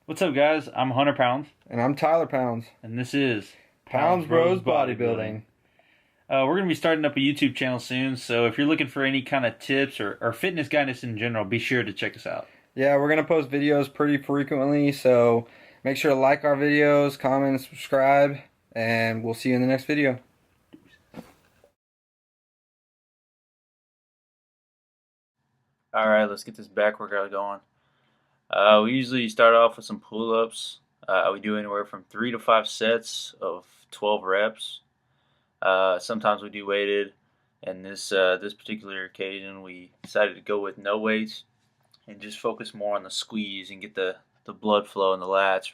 What's up, guys? I'm Hunter Pounds, And I'm Tyler Pounds. and this is Pounds Bros Bodybuilding. We're going to be starting up a YouTube channel soon, so if you're looking for any kind of tips or fitness guidance in general, be sure to check us out. Yeah, we're going to post videos pretty frequently, so make sure to like our videos, comment, and subscribe, and we'll see you in the next video. All right, let's get this back workout going. We usually start off with some pull-ups. We do anywhere from 3 to 5 sets of 12 reps. Sometimes we do weighted, and this particular occasion we decided to go with no weights and just focus more on the squeeze and get the blood flow in the lats.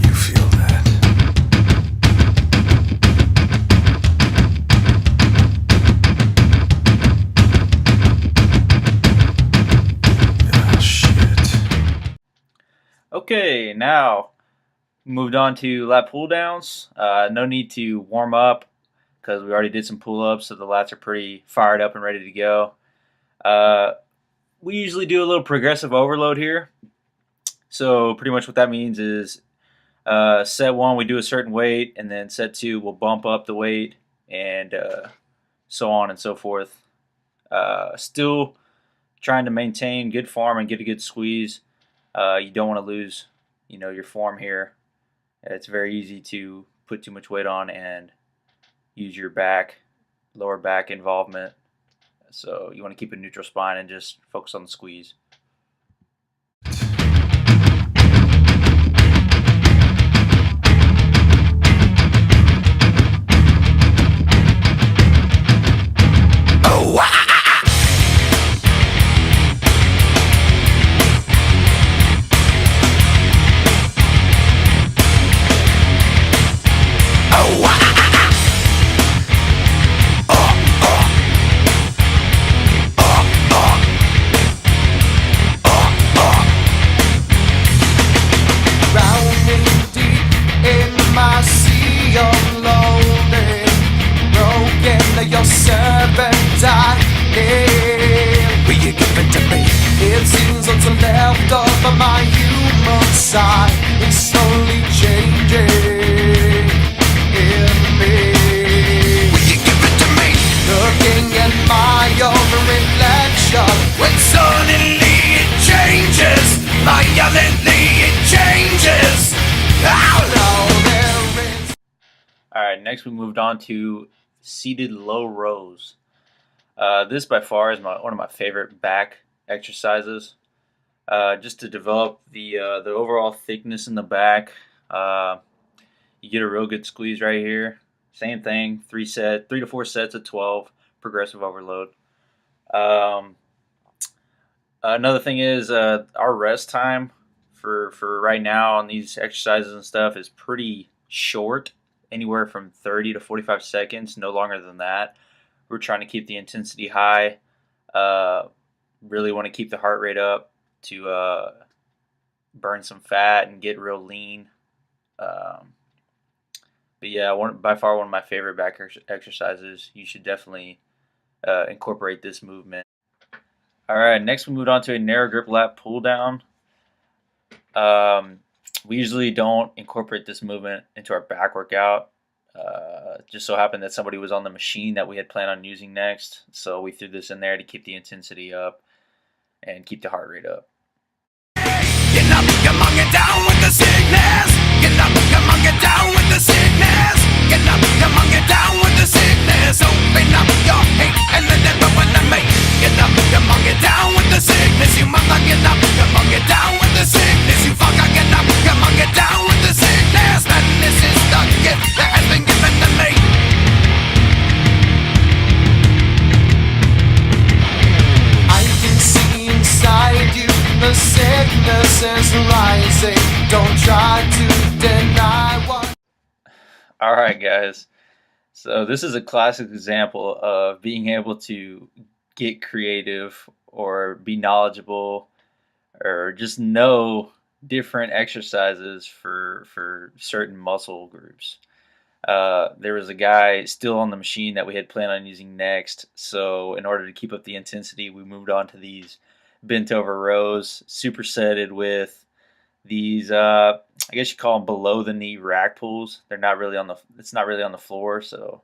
You feel that? Ah, shit. Okay, now moved on to lat pull downs. No need to warm up because we already did some pull ups, so the lats are pretty fired up and ready to go. We usually do a little progressive overload here. So pretty much what that means is set one we do a certain weight, and then set two we'll bump up the weight, and so on and so forth. Still trying to maintain good form and get a good squeeze. You don't want to lose, your form here. It's very easy to put too much weight on and use your lower back involvement. So you want to keep a neutral spine and just focus on the squeeze. Your servant I am. Will you give it to me? It seems what's left of my human side is slowly changing in me. Will you give it to me? Looking at my own reflection, when suddenly it changes, violently it changes. Oh no, there is. All right, next we moved on to seated low rows. This by far is one of my favorite back exercises. Just to develop the overall thickness in the back. You get a real good squeeze right here. Same thing, 3 to 4 sets of 12, progressive overload. Another thing is our rest time for right now on these exercises and stuff is pretty short. Anywhere from 30 to 45 seconds, no longer than that. We're trying to keep the intensity high. Really want to keep the heart rate up to burn some fat and get real lean. But yeah, by far one of my favorite back exercises. You should definitely incorporate this movement. All right, next we moved on to a narrow grip lat pull down. We usually don't incorporate this movement into our back workout. Just so happened that somebody was on the machine that we had planned on using next, so we threw this in there to keep the intensity up and keep the heart rate up. Get up, come on, get down with the sickness. Get up, come on, get down with the sickness. Get up, come on, get down with the sickness. Open up your hate and let everyone to me. Get up, come on, get down with the sickness. You mother, get up, come on, get down with the sickness. You fucker, get up, come on, get down with the sickness. And this is the gift that has been given to me. I can see inside you the sickness is rising. Don't try to deny what. All right, guys. So this is a classic example of being able to get creative or be knowledgeable or just know different exercises for certain muscle groups. There was a guy still on the machine that we had planned on using next. So in order to keep up the intensity, we moved on to these bent over rows, supersetted with these. I guess you call them below the knee rack pulls. They're not really on the. It's not really on the floor. So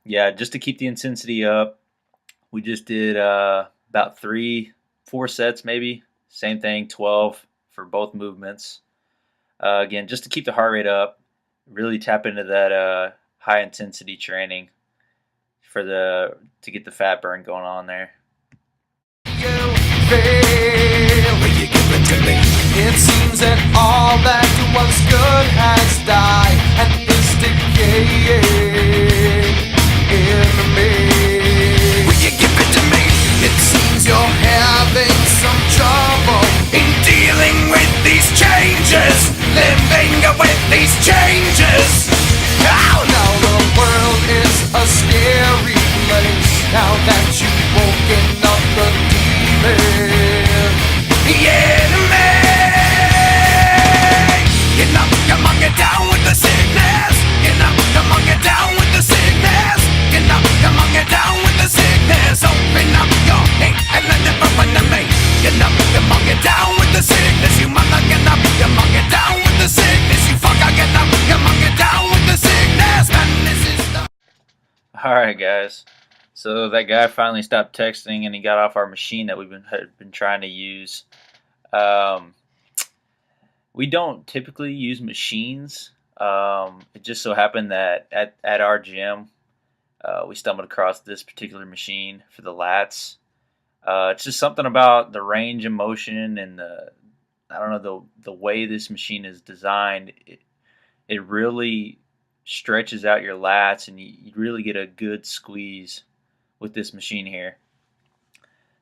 yeah, just to keep the intensity up, we just did about 4 sets maybe. Same thing, 12 for both movements. Again, just to keep the heart rate up, really tap into that high intensity training to get the fat burn going on there. It seems that all that was good has died and is decaying in me. Will you give it to me? It seems you're having some trouble in dealing with these changes, living with these changes. Oh, now the world is a scary place now that you've woken up the demon. Yeah, man. Get down with the sickness. Come on, get down with the sickness. Come on, get down with the sickness. Open up your hate and let it run to me. Come on, get down with the sickness. You mother, get up. Come on, get down with the sickness. You fucker, get up. Come on, get down with the sickness. Man, this is the... Alright, guys. So that guy finally stopped texting and he got off our machine that had been trying to use. We don't typically use machines. It just so happened that at our gym, we stumbled across this particular machine for the lats. It's just something about the range of motion and the way this machine is designed. It really stretches out your lats, and you really get a good squeeze with this machine here.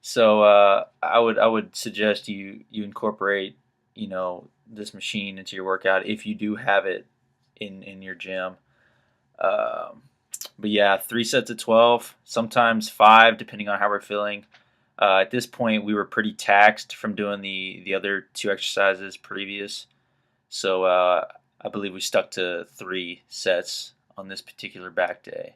So I would suggest you incorporate this machine into your workout if you do have it in your gym. But yeah, 3 sets of 12, sometimes 5 depending on how we're feeling. At this point we were pretty taxed from doing the other 2 exercises previous, so I believe we stuck to 3 sets on this particular back day.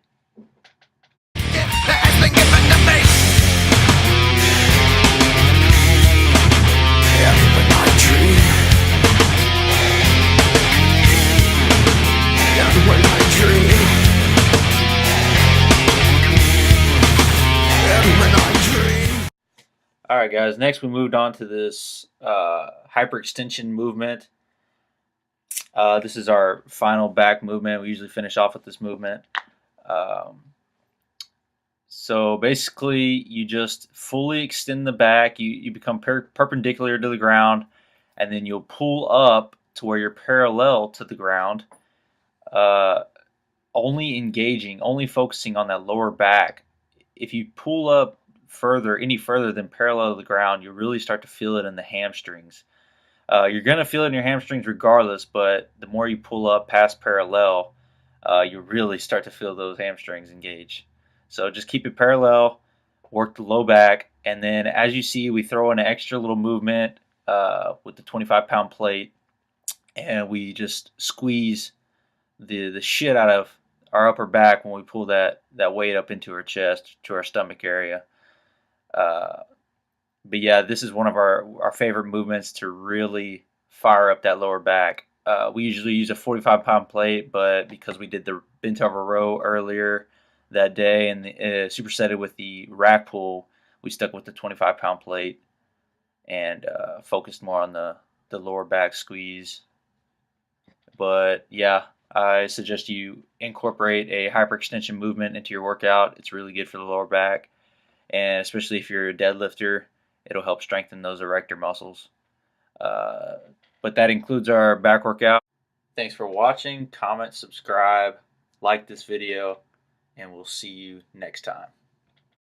Alright guys, next we moved on to this hyperextension movement. This is our final back movement. We usually finish off with this movement. So basically you just fully extend the back. You become perpendicular to the ground, and then you'll pull up to where you're parallel to the ground, only focusing on that lower back. If you pull up any further than parallel to the ground, you really start to feel it in the hamstrings. You're going to feel it in your hamstrings regardless, but the more you pull up past parallel, you really start to feel those hamstrings engage. So just keep it parallel, work the low back, and then as you see, we throw in an extra little movement with the 25-pound plate, and we just squeeze the shit out of our upper back when we pull that weight up into our chest, to our stomach area. But yeah, this is one of our favorite movements to really fire up that lower back. We usually use a 45-pound plate, but because we did the bent over row earlier that day and supersetted with the rack pull, we stuck with the 25-pound plate and focused more on the lower back squeeze. But yeah, I suggest you incorporate a hyperextension movement into your workout. It's really good for the lower back, and especially if you're a deadlifter, it'll help strengthen those erector muscles. But that includes our back workout. Thanks for watching. Comment, subscribe, like this video, and we'll see you next time.